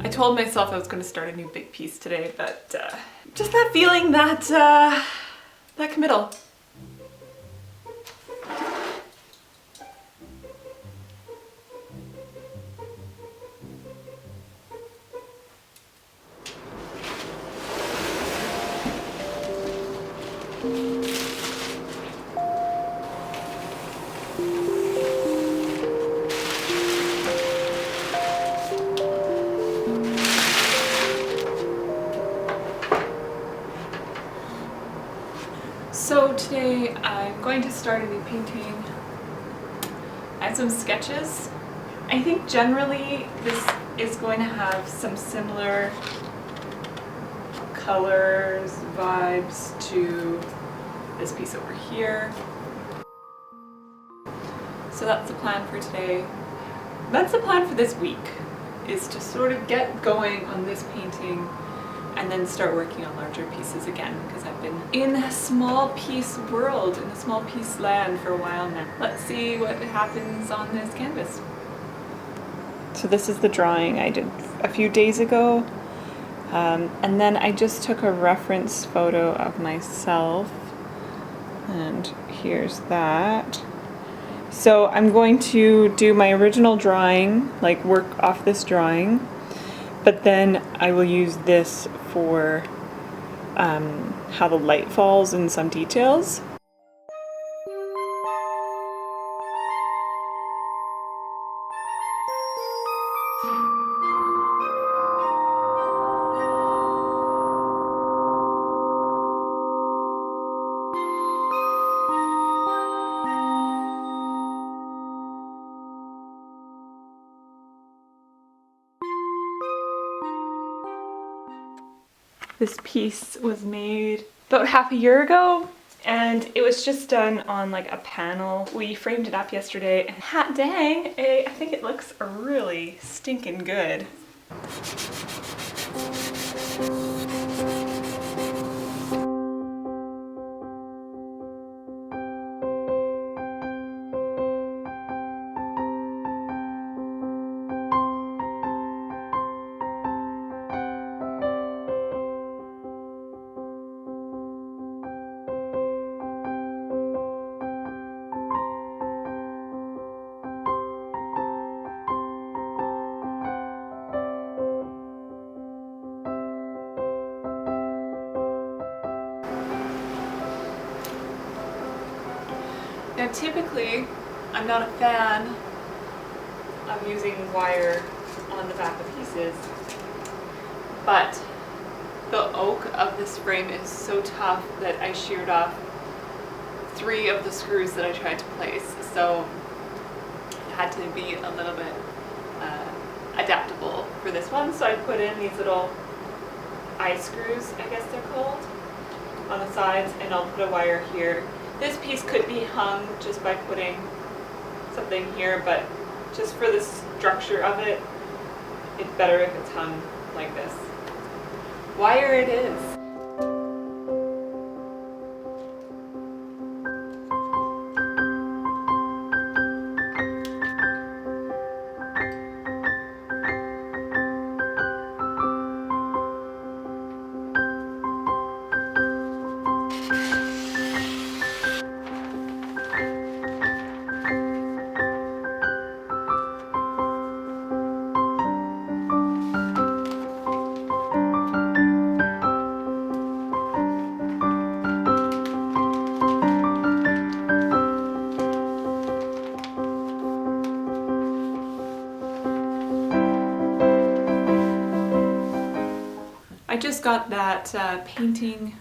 I told myself I was going to start a new big piece today, but just that feeling that, that committal. So today I'm going to start a new painting. I have some sketches. I think generally this is going to have some similar colors, vibes to this piece over here. So that's the plan for today. That's the plan for this week, is to sort of get going on this painting and then start working on larger pieces again, because I've been in a small piece world, in a small piece land for a while now. Let's see what happens on this canvas. So this is the drawing I did a few days ago, and then I just took a reference photo of myself, and here's that. So I'm going to do my original drawing, like work off this drawing, but then I will use this for how the light falls in some details. This piece was made about half a year ago, and it was just done on like a panel. We framed it up yesterday, and hot dang, I think it looks really stinking good. Now typically, I'm not a fan of using wire on the back of pieces, but the oak of this frame is so tough that I sheared off 3 of the screws that I tried to place, so it had to be a little bit adaptable for this one. So I put in these little eye screws, I guess they're called, on the sides, and I'll put a wire here. This piece could be hung just by putting something here, but just for the structure of it, it's better if it's hung like this. Wire it is. I just got that painting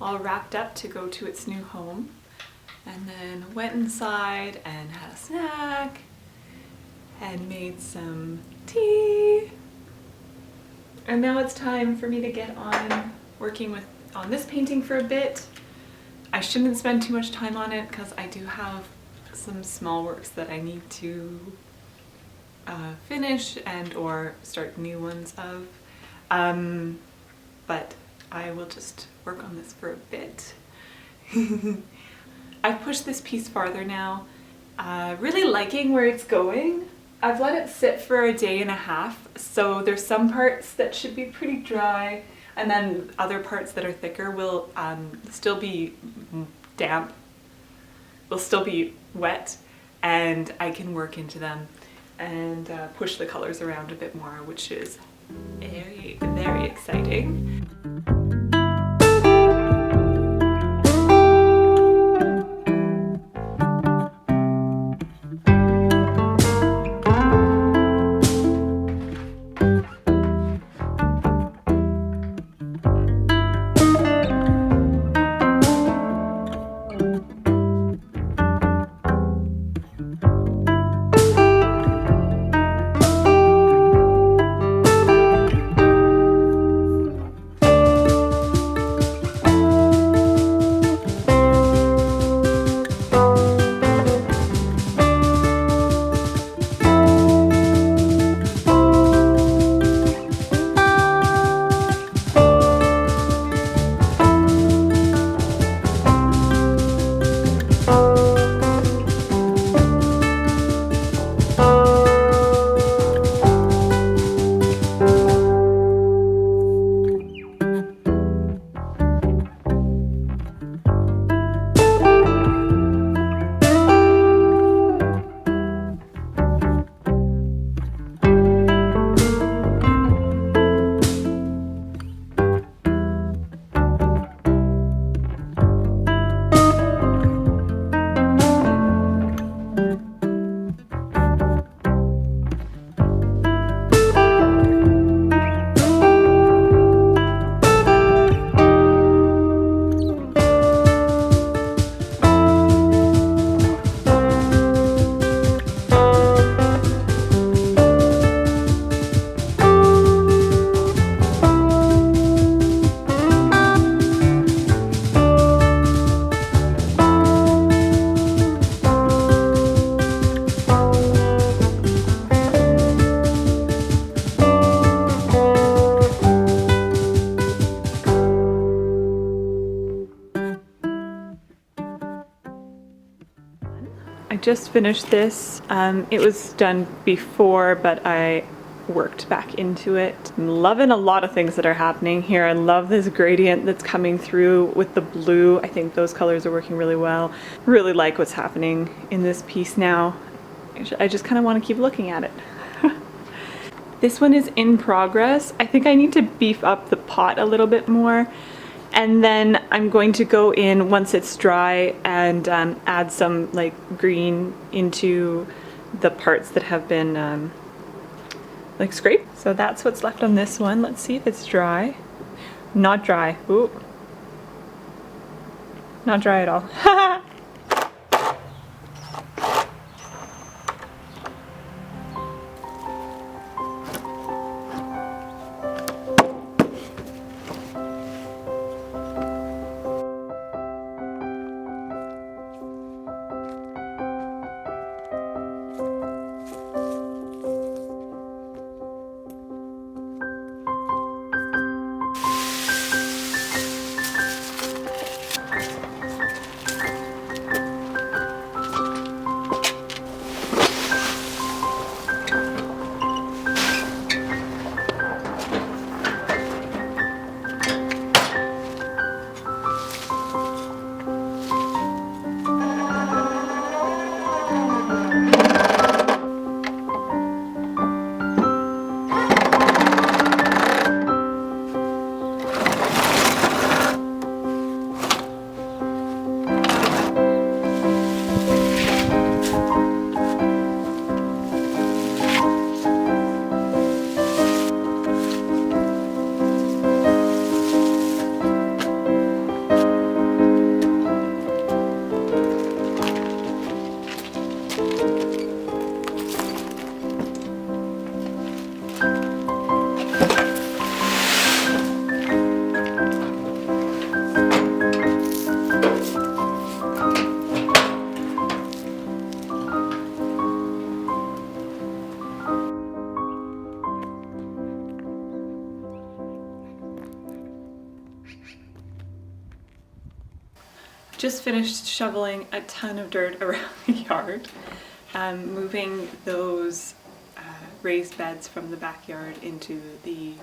all wrapped up to go to its new home, and then went inside and had a snack and made some tea, and now it's time for me to get on working on this painting for a bit. I shouldn't spend too much time on it because I do have some small works that I need to finish and or start new ones of. But I will just work on this for a bit. I've pushed this piece farther now, really liking where it's going. I've let it sit for a day and a half, so there's some parts that should be pretty dry, and then other parts that are thicker will still be damp, will still be wet, and I can work into them and push the colors around a bit more, which is very, very exciting. I just finished this. It was done before, but I worked back into it. I'm loving a lot of things that are happening here. I love this gradient that's coming through with the blue. I think those colors are working really well. Really like what's happening in this piece now. I just kind of want to keep looking at it. This one is in progress. I think I need to beef up the pot a little bit more. And then I'm going to go in once it's dry and add some like green into the parts that have been like scraped. So that's what's left on this one. Let's see if it's dry. Not dry. Ooh. Not dry at all. Just finished shoveling a ton of dirt around the yard, moving those raised beds from the backyard into the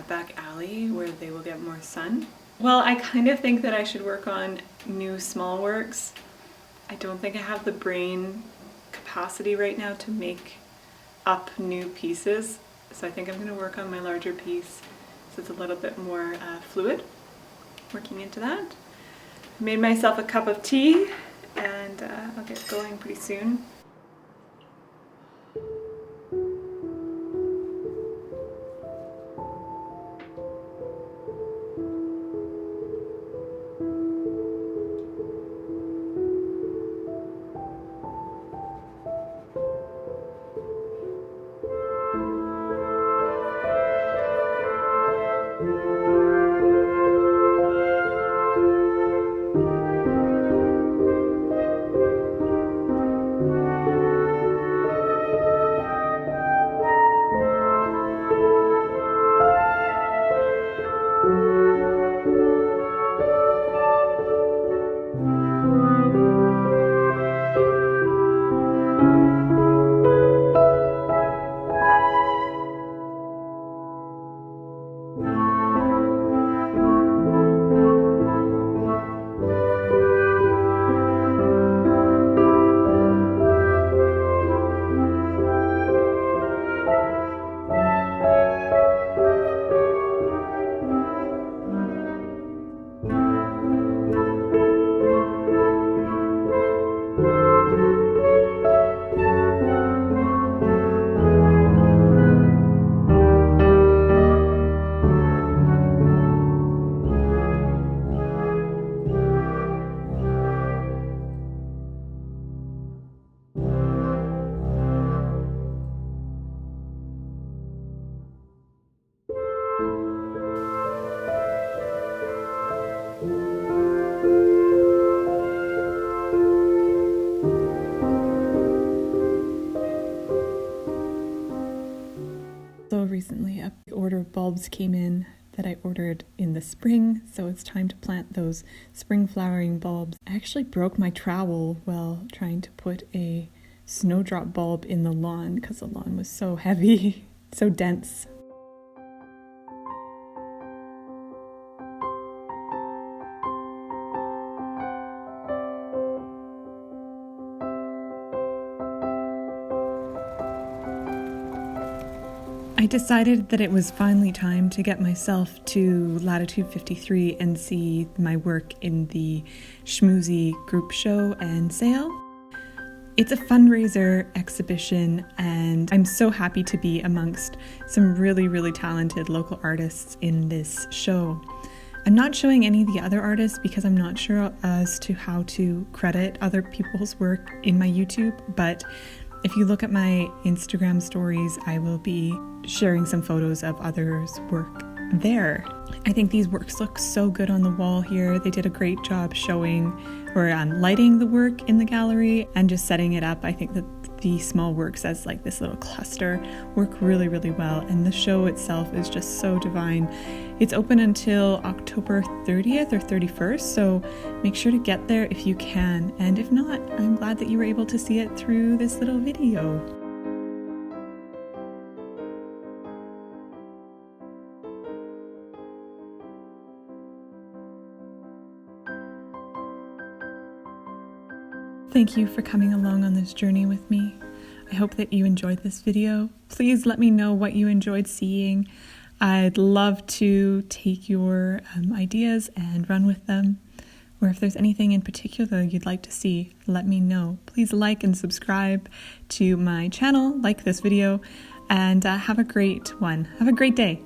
back alley where they will get more sun. Well, I kind of think that I should work on new small works. I don't think I have the brain capacity right now to make up new pieces, so I think I'm going to work on my larger piece so it's a little bit more fluid, working into that. I made myself a cup of tea and I'll get going pretty soon. So recently a order of bulbs came in that I ordered in the spring, so it's time to plant those spring flowering bulbs. I actually broke my trowel while trying to put a snowdrop bulb in the lawn because the lawn was so heavy, so dense. I decided that it was finally time to get myself to Latitude 53 and see my work in the Shmoozy group show and sale. It's a fundraiser exhibition and I'm so happy to be amongst some really, really talented local artists in this show. I'm not showing any of the other artists because I'm not sure as to how to credit other people's work in my YouTube, but if you look at my Instagram stories, I will be sharing some photos of others' work there. I think these works look so good on the wall here. They did a great job showing or lighting the work in the gallery and just setting it up. I think that the small works as like this little cluster work really, really well. And the show itself is just so divine. It's open until October 30th or 31st, so make sure to get there if you can. And if not, I'm glad that you were able to see it through this little video. Thank you for coming along on this journey with me. I hope that you enjoyed this video. Please let me know what you enjoyed seeing. I'd love to take your ideas and run with them. Or if there's anything in particular you'd like to see, let me know. Please like and subscribe to my channel, like this video, and have a great one. Have a great day.